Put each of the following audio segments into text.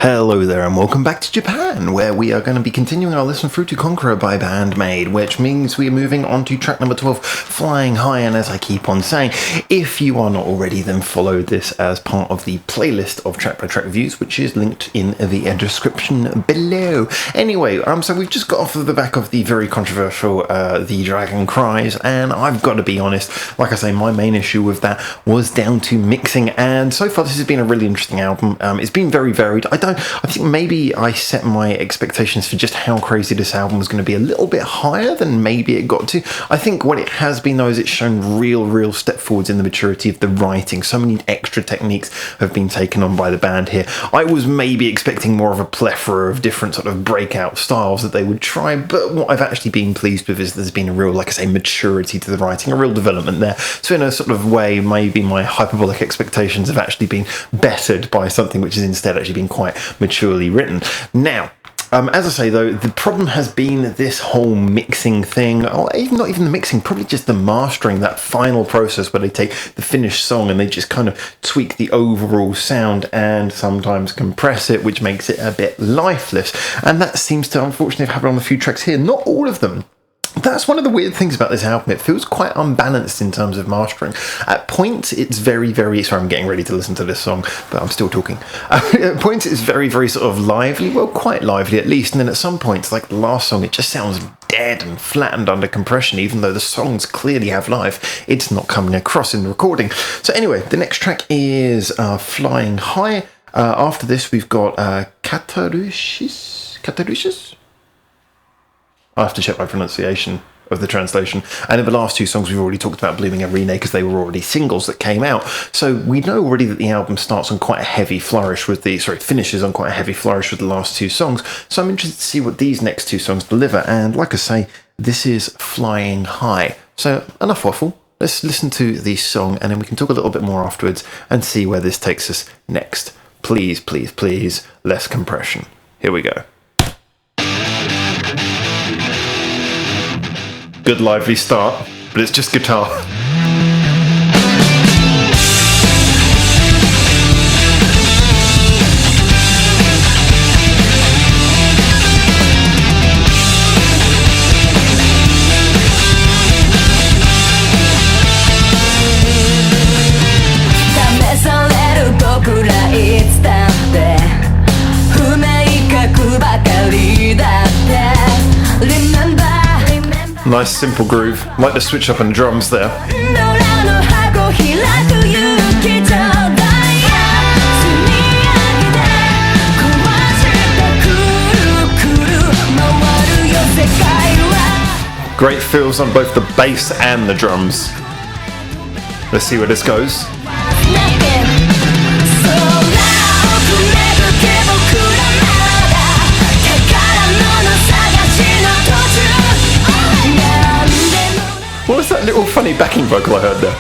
Hello there and welcome back to Japan, where we are going to be continuing our listen through to Conqueror by BAND-MAID, which means we are moving on to track number 12, Flying High. And as I keep on saying, if you are not already, then follow this as part of the playlist of track-by-track reviews, which is linked in the description below. Anyway, so we've just got off of the back of the very controversial The Dragon Cries, and I've got to be honest, like I say, my main issue with that was down to mixing, and so far this has been a really interesting album. It's been very varied. I think maybe I set my expectations for just how crazy this album was going to be a little bit higher than maybe it got to. I think what it has been, though, is it's shown real step forwards in the maturity of the writing. So many extra techniques have been taken on by the band here. I was maybe expecting more of a plethora of different sort of breakout styles that they would try, but what I've actually been pleased with is there's been a real, like I say, maturity to the writing, a real development there. So in a sort of way, maybe my hyperbolic expectations have actually been bettered by something which has instead actually been quite maturely written. Now, as I say, though, the problem has been this whole mixing thing, or even not even the mixing, probably just the mastering, that final process where they take the finished song and they just kind of tweak the overall sound and sometimes compress it, which makes it a bit lifeless. And that seems to unfortunately have happened on a few tracks here, not all of them. That's one of the weird things about this album. It feels quite unbalanced in terms of mastering. At points, it's very... Sorry, I'm getting ready to listen to this song, but I'm still talking. At points, it's very sort of lively. Well, quite lively, at least. And then at some points, like the last song, it just sounds dead and flattened under compression, even though the songs clearly have life. It's not coming across in the recording. So anyway, the next track is Flying High. After this, we've got Katarushis? I have to check my pronunciation of the translation. And in the last two songs, we've already talked about Blooming Arena because they were already singles that came out. So we know already that the album starts on quite a heavy flourish with finishes on quite a heavy flourish with the last two songs. So I'm interested to see what these next two songs deliver. And like I say, this is Flying High. So enough waffle. Let's listen to the song and then we can talk a little bit more afterwards and see where this takes us next. Please, less compression. Here we go. Good lively start, but it's just guitar. Nice simple groove, like the switch up and drums there. Great feels on both the bass and the drums. Let's see where this goes. What was that little funny backing vocal I heard there?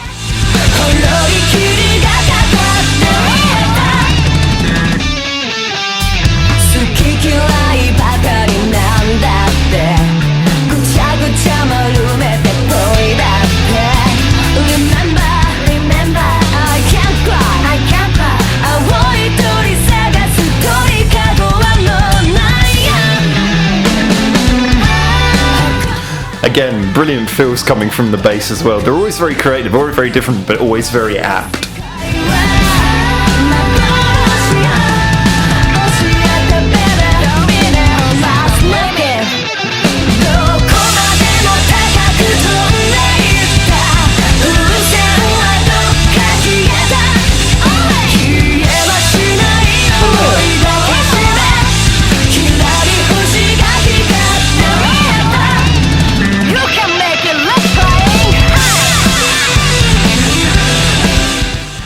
Again, brilliant feels coming from the bass as well. They're always very creative, always very different, but always very apt.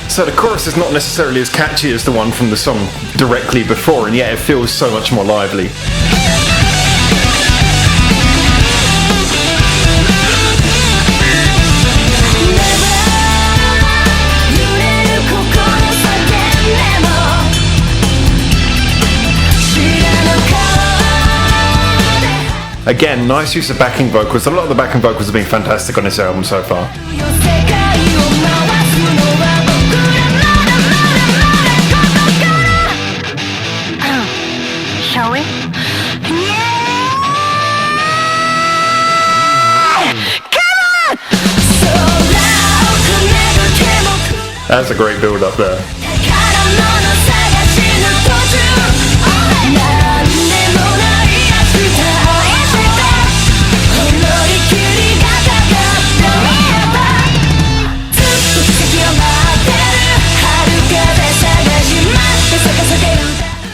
So the chorus is not necessarily as catchy as the one from the song directly before, and yet it feels so much more lively. Again, nice use of backing vocals. A lot of the backing vocals have been fantastic on this album so far. That's a great build up there.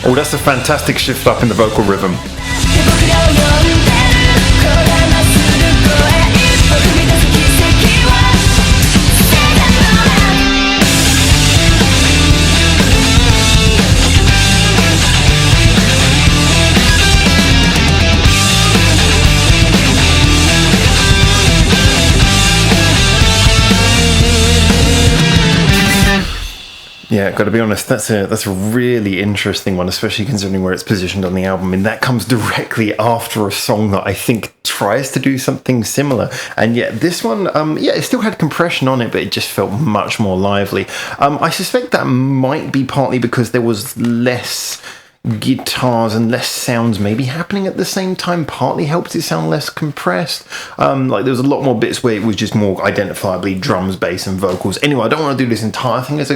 Oh, that's a fantastic shift up in the vocal rhythm. Yeah, got to be honest, that's a really interesting one, especially considering where it's positioned on the album. I mean, that comes directly after a song that I think tries to do something similar. And yet this one, it still had compression on it, but it just felt much more lively. I suspect that might be partly because there was less guitars and less sounds maybe happening at the same time. Partly helped it sound less compressed. Like there was a lot more bits where it was just more identifiably drums, bass and vocals. Anyway, I don't want to do this entire thing as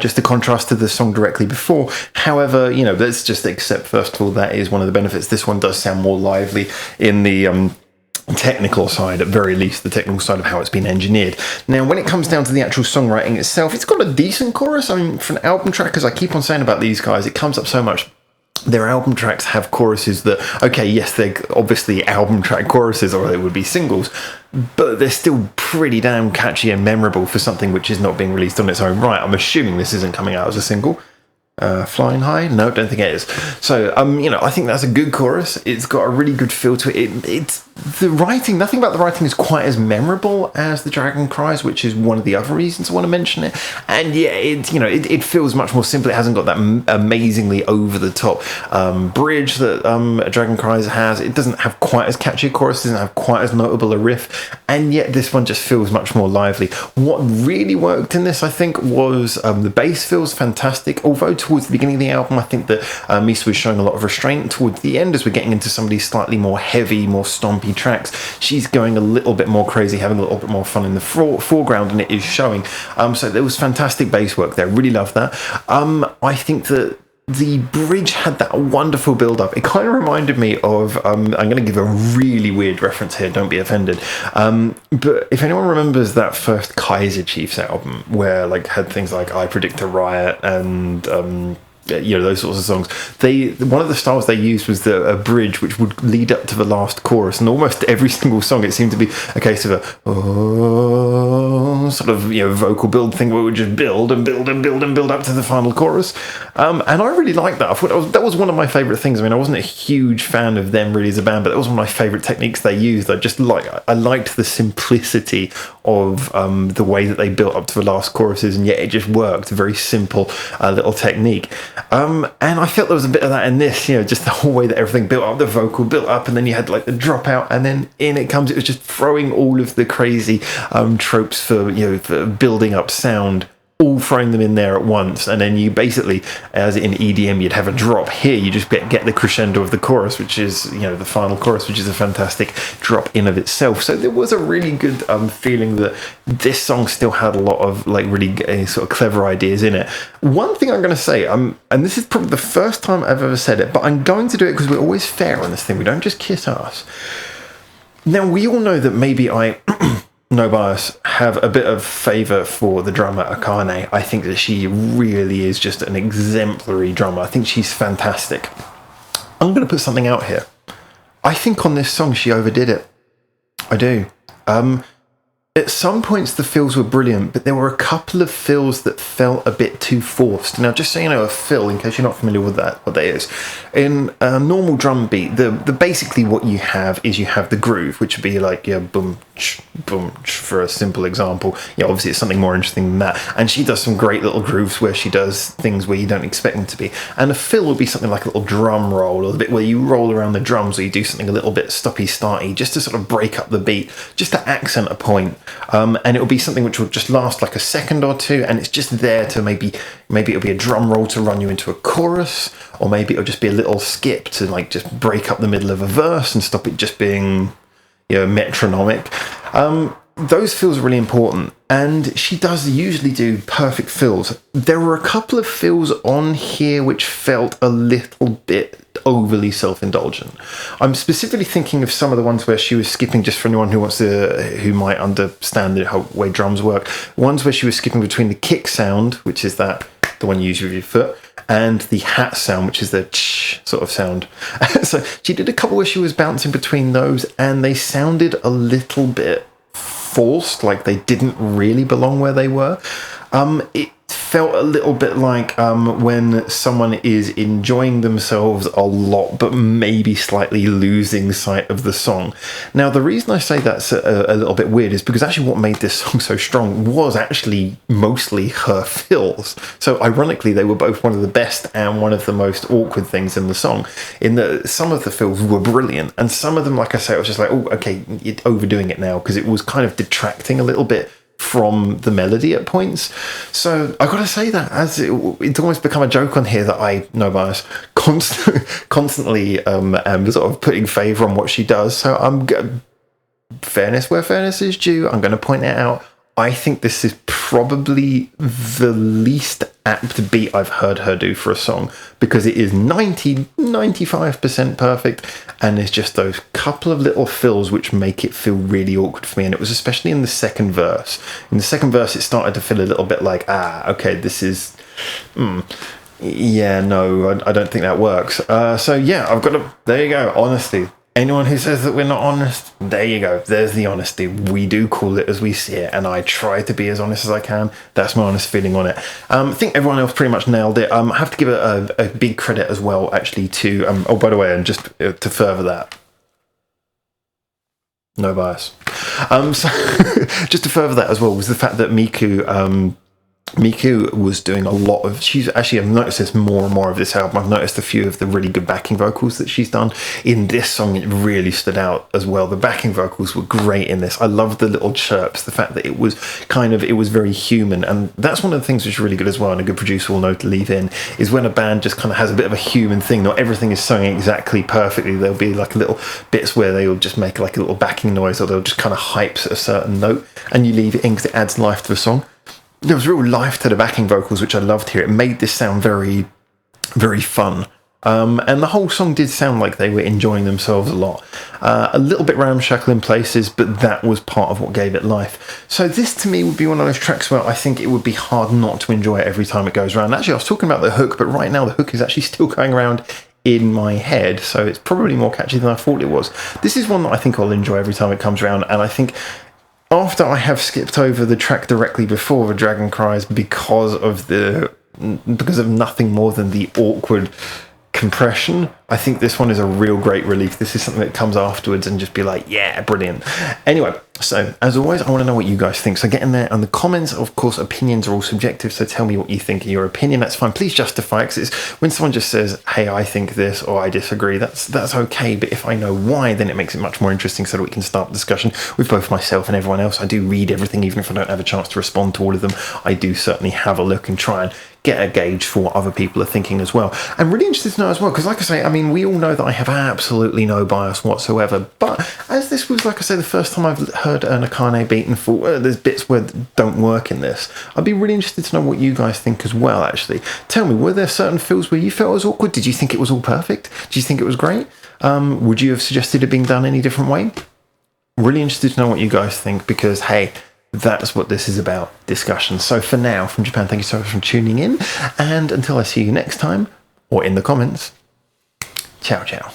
just a contrast to the song directly before. However, let's just accept first of all that is one of the benefits. This one does sound more lively in the technical side, at very least the technical side of how it's been engineered. Now when it comes down to the actual songwriting itself, it's got a decent chorus. I mean, for an album track, as I keep on saying about these guys, it comes up so much. Their album tracks have choruses that, okay, yes, they're obviously album track choruses, or they would be singles, but they're still pretty damn catchy and memorable for something which is not being released on its own right. I'm assuming this isn't coming out as a single. Flying High? No, don't think it is. So, I think that's a good chorus. It's got a really good feel to it. It's the writing, nothing about the writing is quite as memorable as The Dragon Cries, which is one of the other reasons I want to mention it. And yeah, it feels much more simple. It hasn't got that amazingly over-the-top bridge that Dragon Cries has. It doesn't have quite as catchy a chorus, doesn't have quite as notable a riff, and yet this one just feels much more lively. What really worked in this, I think, was the bass feels fantastic, although towards the beginning of the album, I think that Misa was showing a lot of restraint. Towards the end, as we're getting into some of these slightly more heavy, more stompy tracks, she's going a little bit more crazy, having a little bit more fun in the foreground, and it is showing. So there was fantastic bass work there. Really love that. I think that the bridge had that wonderful build-up. It kind of reminded me of, I'm going to give a really weird reference here, don't be offended, but if anyone remembers that first Kaiser Chiefs album, where had things like I Predict a Riot and those sorts of songs, one of the styles they used was a bridge which would lead up to the last chorus, and almost every single song it seemed to be a case of a sort of vocal build thing where it would just build and build and build and build up to the final chorus, and I really liked that. I thought that was one of my favourite things. I mean, I wasn't a huge fan of them really as a band, but that was one of my favourite techniques they used. I liked the simplicity of the way that they built up to the last choruses, and yet it just worked. A very simple little technique. And I felt there was a bit of that in this, just the whole way that everything built up, the vocal built up, and then you had the dropout, and then in it comes. It was just throwing all of the crazy tropes for building up sound, all throwing them in there at once, and then you basically, as in EDM, you'd have a drop. Here you just get the crescendo of the chorus, which is the final chorus, which is a fantastic drop in of itself. So there was a really good feeling that this song still had a lot of really sort of clever ideas in it. One thing I'm going to say, and this is probably the first time I've ever said it, but I'm going to do it because we're always fair on this thing. We don't just kiss ass. Now we all know that maybe I no bias, have a bit of favour for the drummer Akane. I think that she really is just an exemplary drummer. I think she's fantastic. I'm going to put something out here. I think on this song she overdid it. I do. At some points the fills were brilliant, but there were a couple of fills that felt a bit too forced. Now, just so you know, a fill, in case you're not familiar with what that is, in a normal drum beat, the basically what you have is you have the groove, which would be boom, boom, for a simple example. Obviously it's something more interesting than that. And she does some great little grooves where she does things where you don't expect them to be. And a fill would be something like a little drum roll, or the bit where you roll around the drums, or you do something a little bit stoppy-starty, just to sort of break up the beat, just to accent a point. And it will be something which will just last like a second or two, and it's just there to maybe it'll be a drum roll to run you into a chorus, or maybe it'll just be a little skip to just break up the middle of a verse and stop it just being metronomic. those fills are really important, and she does usually do perfect fills. There were a couple of fills on here which felt a little bit overly self-indulgent. I'm specifically thinking of some of the ones where she was skipping, just for anyone who might understand the way drums work, ones where she was skipping between the kick sound, which is the one you use with your foot, and the hat sound, which is the sort of sound. So she did a couple where she was bouncing between those, and they sounded a little bit forced, like they didn't really belong where they were. It felt a little bit like when someone is enjoying themselves a lot but maybe slightly losing sight of the song. Now, the reason I say that's a little bit weird is because actually what made this song so strong was actually mostly her fills. So ironically, they were both one of the best and one of the most awkward things in the song, in that some of the fills were brilliant, and some of them, like I say, I was just like, oh, okay, you're overdoing it now, because it was kind of detracting a little bit from the melody at points. So I gotta say that, as it's almost become a joke on here that I, no bias, constantly am sort of putting favour on what she does. So I'm fairness where fairness is due, I'm going to point it out. I think this is probably the least apt beat I've heard her do for a song, because it is 95% perfect, and there's just those couple of little fills which make it feel really awkward for me. And it was especially in the second verse. In the second verse, it started to feel a little bit like, okay, this is... yeah, no, I don't think that works. So yeah, I've got to... There you go, honesty. Anyone who says that we're not honest, there you go. There's the honesty. We do call it as we see it, and I try to be as honest as I can. That's my honest feeling on it. I think everyone else pretty much nailed it. I have to give it a big credit as well, actually, to... oh, by the way, and just to further that, no bias. So just to further that as well was the fact that Miku was doing a lot of... She's actually... I've noticed this more and more of this album. I've noticed a few of the really good backing vocals that she's done. In this song, it really stood out as well. The backing vocals were great in this. I love the little chirps, the fact that it was very human. And that's one of the things which is really good as well, and a good producer will know to leave in, is when a band just kind of has a bit of a human thing. Not everything is sung exactly perfectly. There'll be like little bits where they'll just make like a little backing noise, or they'll just kind of hype a certain note, and you leave it in because it adds life to the song. There was real life to the backing vocals, which I loved here. It made this sound very, very fun. And the whole song did sound like they were enjoying themselves a lot. A little bit ramshackle in places, but that was part of what gave it life. So this, to me, would be one of those tracks where I think it would be hard not to enjoy it every time it goes around. Actually, I was talking about the hook, but right now the hook is actually still going around in my head, so it's probably more catchy than I thought it was. This is one that I think I'll enjoy every time it comes around, and I think... after I have skipped over the track directly before The Dragon Cries because of nothing more than the awkward compression, I think this one is a real great relief. This is something that comes afterwards and just be like, yeah, brilliant. Anyway, so as always, I want to know what you guys think. So get in there, and the comments, of course, opinions are all subjective, so tell me what you think of your opinion. That's fine. Please justify it, because it's when someone just says, hey, I think this, or I disagree, that's okay. But if I know why, then it makes it much more interesting, so that we can start the discussion with both myself and everyone else. I do read everything, even if I don't have a chance to respond to all of them. I do certainly have a look and try and get a gauge for what other people are thinking as well. I'm really interested to know as well, because like I say, I mean, we all know that I have absolutely no bias whatsoever, but as this was, like I say, the first time I've heard an Akane beat and thought, there's bits where don't work in this, I'd be really interested to know what you guys think as well, actually. Tell me, were there certain feels where you felt it was awkward? Did you think it was all perfect? Did you think it was great? Would you have suggested it being done any different way? Really interested to know what you guys think, because, hey, that's what this is about, discussion. So for now, from Japan, thank you so much for tuning in, and until I see you next time, or in the comments, ciao ciao.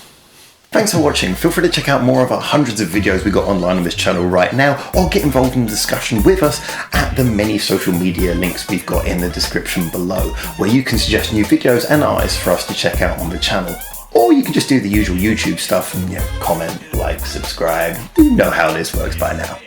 Thanks for watching. Feel free to check out more of our hundreds of videos we got online on this channel right now, or get involved in the discussion with us at the many social media links we've got in the description below, where you can suggest new videos and artists for us to check out on the channel. Or you can just do the usual YouTube stuff and comment, like, subscribe. You know how this works by now.